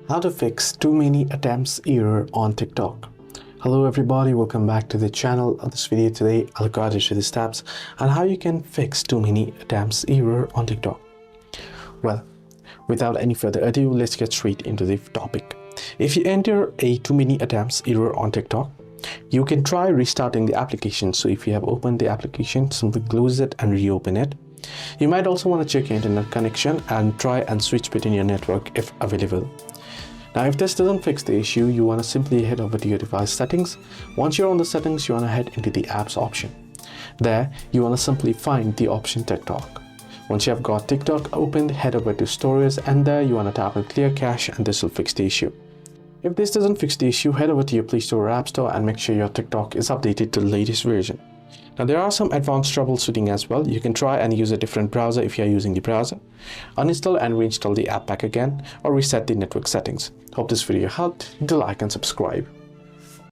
How to fix too many attempts error on TikTok. Hello everybody, welcome back to the channel. On this video today, I'll guide you through the steps on how you can fix too many attempts error on TikTok. Well, without any further ado, let's get straight into the topic. If you enter a too many attempts error on TikTok, you can try restarting the application. So if you have opened the application, simply close it and reopen it. You might also want to check your internet connection and try and switch between your network if available. Now, if this doesn't fix the issue, you want to simply head over to your device settings. Once you're on the settings, you want to head into the apps option. There, you want to simply find the option TikTok. Once you have got TikTok opened, head over to stories, and there you want to tap on clear cache, and this will fix the issue. If this doesn't fix the issue, head over to your Play Store or App Store and make sure your TikTok is updated to the latest version. Now, there are some advanced troubleshooting as well. You can try and use a different browser if you are using the browser. Uninstall and reinstall the app back again, or reset the network settings. Hope this video helped. Do like and subscribe.